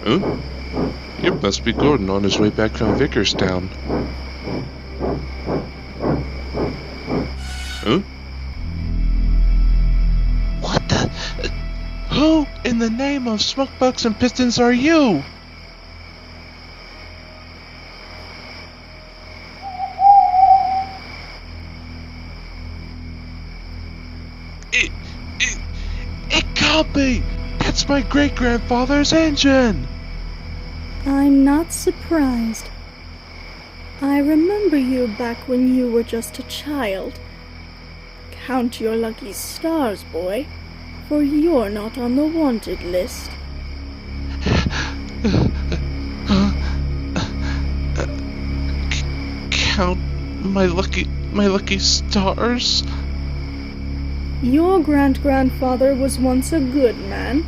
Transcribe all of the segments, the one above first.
Huh? It must be Gordon on his way back from Vickerstown. Huh? What the? Who in the name of Smokebucks and Pistons are you? It can't be! That's my great-grandfather's engine! I'm not surprised. I remember you back when you were just a child. Count your lucky stars, boy, for you're not on the wanted list. Count my lucky stars? Your grand-grandfather was once a good man,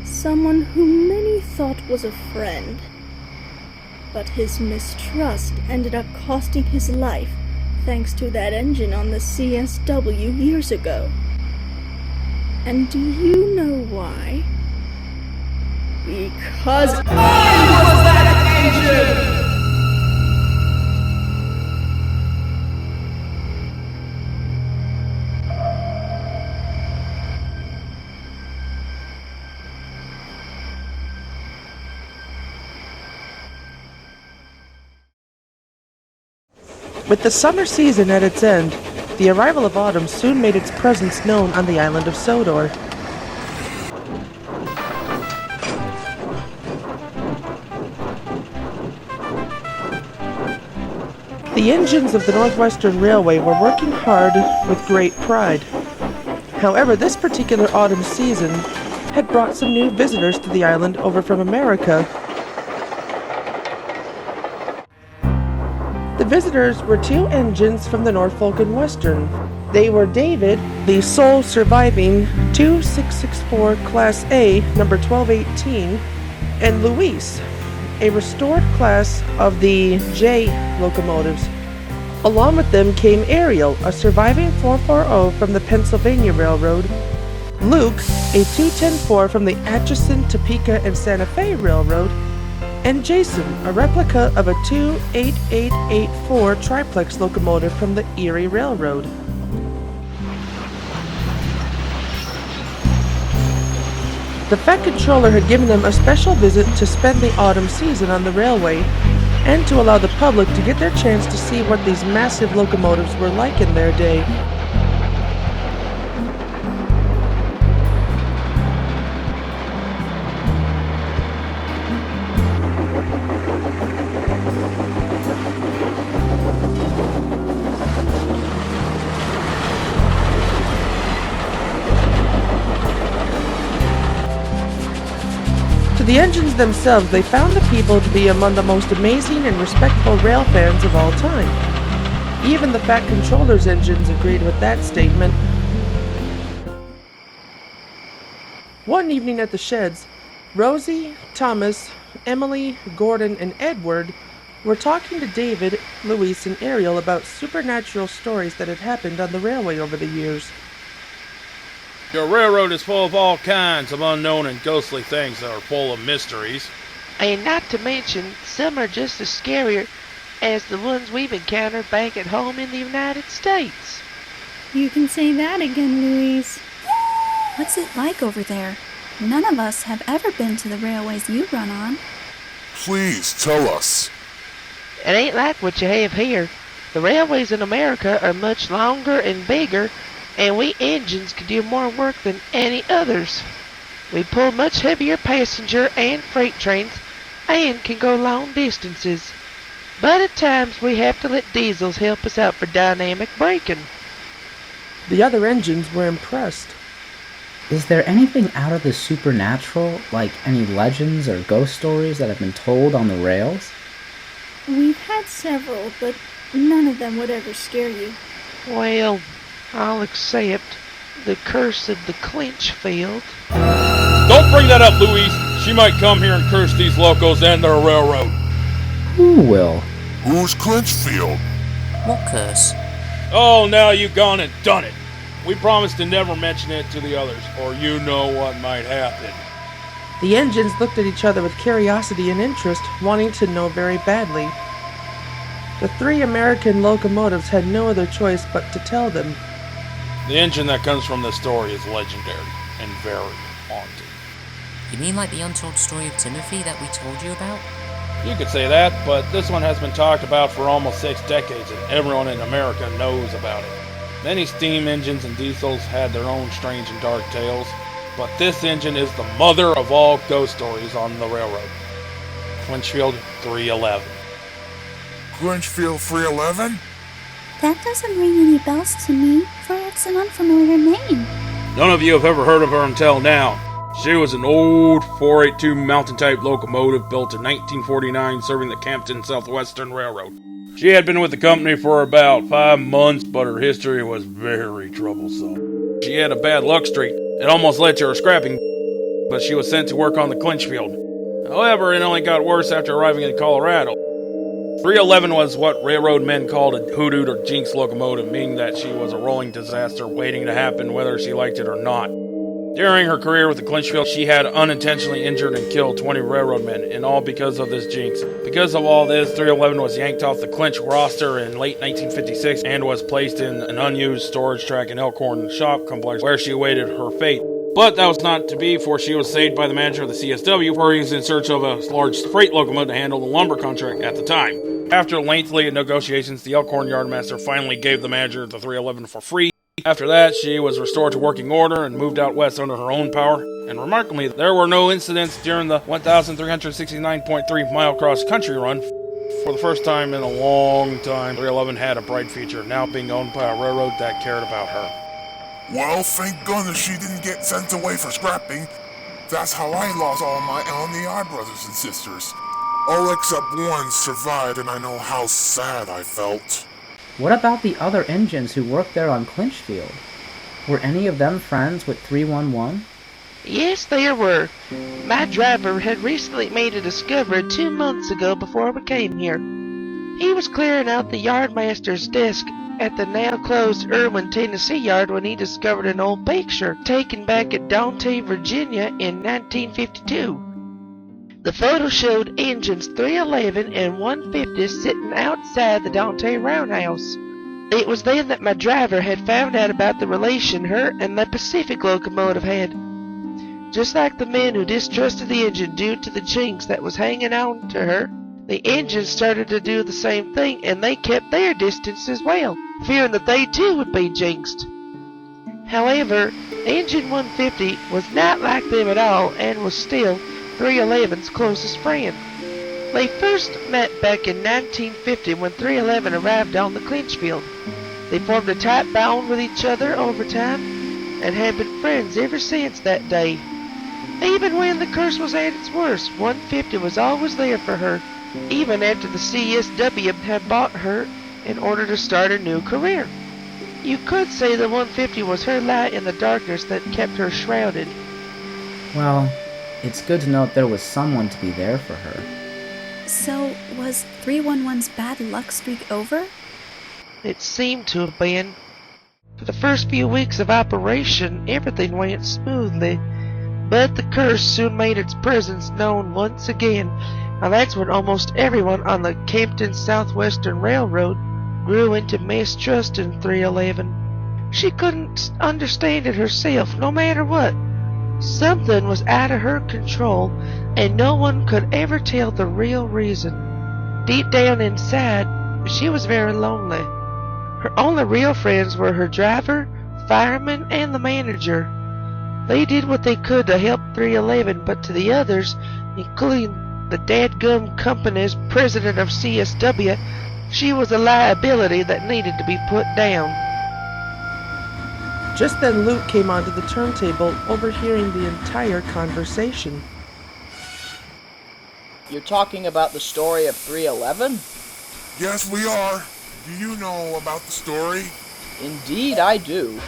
someone whom many thought was a friend. But his mistrust ended up costing his life thanks to that engine on the CSW years ago. And do you know why? Because I was that engine! With the summer season at its end, the arrival of autumn soon made its presence known on the island of Sodor. The engines of the Northwestern Railway were working hard with great pride. However, this particular autumn season had brought some new visitors to the island over from America. The visitors were two engines from the Norfolk and Western. They were David, the sole surviving 2664 Class A number 1218, and Louise, a restored class of the J locomotives. Along with them came Ariel, a surviving 440 from the Pennsylvania Railroad, Luke, a 210-4 from the Atchison, Topeka, and Santa Fe Railroad, and Jason, a replica of a 28884 triplex locomotive from the Erie Railroad. The Fat Controller had given them a special visit to spend the autumn season on the railway, and to allow the public to get their chance to see what these massive locomotives were like in their day. The engines themselves, they found the people to be among the most amazing and respectful rail fans of all time. Even the Fat Controller's engines agreed with that statement. One evening at the sheds, Rosie, Thomas, Emily, Gordon, and Edward were talking to David, Louise, and Ariel about supernatural stories that had happened on the railway over the years. Your railroad is full of all kinds of unknown and ghostly things that are full of mysteries. And not to mention, some are just as scarier as the ones we've encountered back at home in the United States. You can say that again, Louise. What's it like over there? None of us have ever been to the railways you run on. Please tell us. It ain't like what you have here. The railways in America are much longer and bigger, and we engines can do more work than any others. We pull much heavier passenger and freight trains, and can go long distances. But at times we have to let diesels help us out for dynamic braking. The other engines were impressed. Is there anything out of the supernatural, like any legends or ghost stories that have been told on the rails? We've had several, but none of them would ever scare you. Well, I'll accept the curse of the Clinchfield. Don't bring that up, Louise. She might come here and curse these locals and their railroad. Who will? Who's Clinchfield? What curse? Oh, now you've gone and done it. We promised to never mention it to the others, or you know what might happen. The engines looked at each other with curiosity and interest, wanting to know very badly. The 3 American locomotives had no other choice but to tell them. The engine that comes from this story is legendary and very haunted. You mean like the untold story of Timothy that we told you about? You could say that, but this one has been talked about for almost 6 decades, and everyone in America knows about it. Many steam engines and diesels had their own strange and dark tales, but this engine is the mother of all ghost stories on the railroad. Clinchfield 311. Clinchfield 311? That doesn't ring any bells to me, for it's an unfamiliar name. None of you have ever heard of her until now. She was an old 482 mountain-type locomotive built in 1949 serving the Campton Southwestern Railroad. She had been with the company for about 5 months, but her history was very troublesome. She had a bad luck streak. It almost led to her scrapping, but she was sent to work on the Clinchfield. However, it only got worse after arriving in Colorado. 311 was what railroad men called a hoodooed or jinx locomotive, meaning that she was a rolling disaster waiting to happen whether she liked it or not. During her career with the Clinchfield, she had unintentionally injured and killed 20 railroad men, and all because of this jinx. Because of all this, 311 was yanked off the Clinch roster in late 1956 and was placed in an unused storage track in Elkhorn Shop Complex where she awaited her fate. But that was not to be, for she was saved by the manager of the CSW, where he was in search of a large freight locomotive to handle the lumber contract at the time. After lengthy negotiations, the Elkhorn yardmaster finally gave the manager the 311 for free. After that, she was restored to working order and moved out west under her own power. And remarkably, there were no incidents during the 1,369.3 mile cross-country run. For the first time in a long time, 311 had a bright future, now being owned by a railroad that cared about her. Well, thank goodness she didn't get sent away for scrapping. That's how I lost all my LNER brothers and sisters. All except one survived, and I know how sad I felt. What about the other engines who worked there on Clinchfield? Were any of them friends with 311? Yes, there were. My driver had recently made a discovery 2 months ago before we came here. He was clearing out the yardmaster's desk at the now-closed Irwin, Tennessee yard when he discovered an old picture taken back at Dante, Virginia in 1952. The photo showed engines 311 and 150 sitting outside the Dante roundhouse. It was then that my driver had found out about the relation her and the Pacific locomotive had. Just like the men who distrusted the engine due to the jinx that was hanging on to her, the engines started to do the same thing, and they kept their distance as well, fearing that they too would be jinxed. However, engine 150 was not like them at all and was still 311's closest friend. They first met back in 1950 when 311 arrived on the Clinchfield. They formed a tight bond with each other over time and have been friends ever since that day. Even when the curse was at its worst, 150 was always there for her, even after the CSW had bought her in order to start a new career. You could say the 150 was her light in the darkness that kept her shrouded. Well, it's good to know that there was someone to be there for her. So, was 311's bad luck streak over? It seemed to have been. For the first few weeks of operation, everything went smoothly, but the curse soon made its presence known once again, and that's when almost everyone on the Campton Southwestern Railroad grew into mistrusting 311. She couldn't understand it herself, no matter what. Something was out of her control, and no one could ever tell the real reason. Deep down inside, she was very lonely. Her only real friends were her driver, fireman, and the manager. They did what they could to help 311, but to the others, including the dadgum company's president of CSW, she was a liability that needed to be put down. Just then Luke came onto the turntable, overhearing the entire conversation. You're talking about the story of 311? Yes, we are. Do you know about the story? Indeed, I do.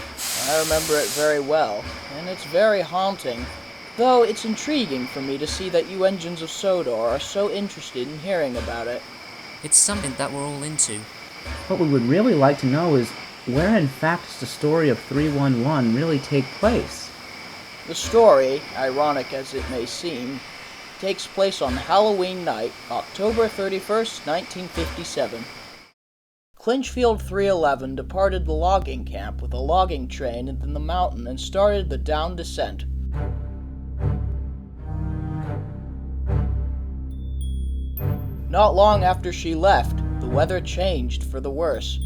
I remember it very well, and it's very haunting. Though it's intriguing for me to see that you engines of Sodor are so interested in hearing about it. It's something that we're all into. What we would really like to know is, where in fact does the story of 311 really take place? The story, ironic as it may seem, takes place on Halloween night, October 31st, 1957. Clinchfield 311 departed the logging camp with a logging train in the mountain and started the down descent. Not long after she left, the weather changed for the worse.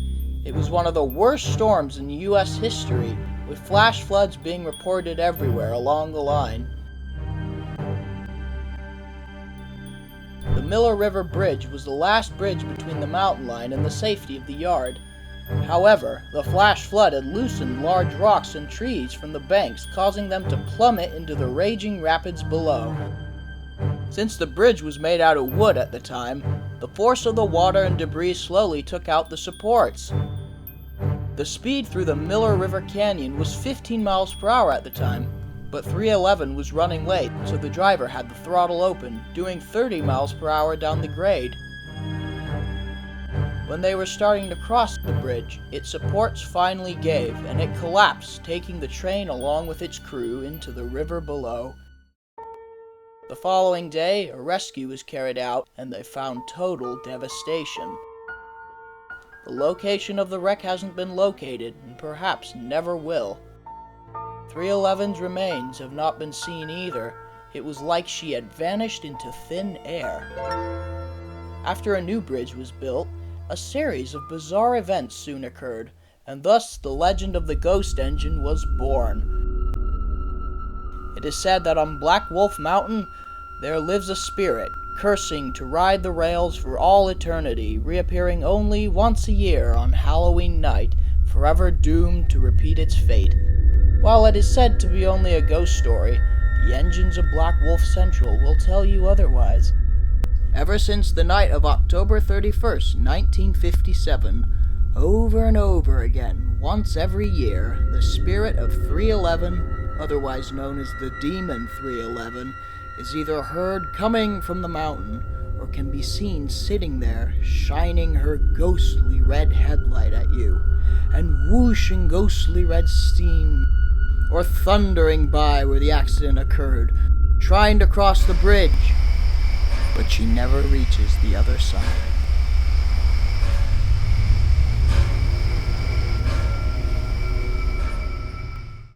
It was one of the worst storms in U.S. history, with flash floods being reported everywhere along the line. The Miller River Bridge was the last bridge between the mountain line and the safety of the yard. However, the flash flood had loosened large rocks and trees from the banks, causing them to plummet into the raging rapids below. Since the bridge was made out of wood at the time, the force of the water and debris slowly took out the supports. The speed through the Miller River Canyon was 15 miles per hour at the time, but 311 was running late, so the driver had the throttle open, doing 30 miles per hour down the grade. When they were starting to cross the bridge, its supports finally gave, and it collapsed, taking the train along with its crew into the river below. The following day, a rescue was carried out, and they found total devastation. The location of the wreck hasn't been located, and perhaps never will. 311's remains have not been seen either. It was like she had vanished into thin air. After a new bridge was built, a series of bizarre events soon occurred, and thus the legend of the ghost engine was born. It is said that on Black Wolf Mountain, there lives a spirit, cursing to ride the rails for all eternity, reappearing only once a year on Halloween night, forever doomed to repeat its fate. While it is said to be only a ghost story, the engines of Black Wolf Central will tell you otherwise. Ever since the night of October 31st, 1957, over and over again, once every year, the spirit of 311, otherwise known as the Demon 311, is either heard coming from the mountain or can be seen sitting there, shining her ghostly red headlight at you, and whooshing ghostly red steam, or thundering by where the accident occurred, trying to cross the bridge, but she never reaches the other side.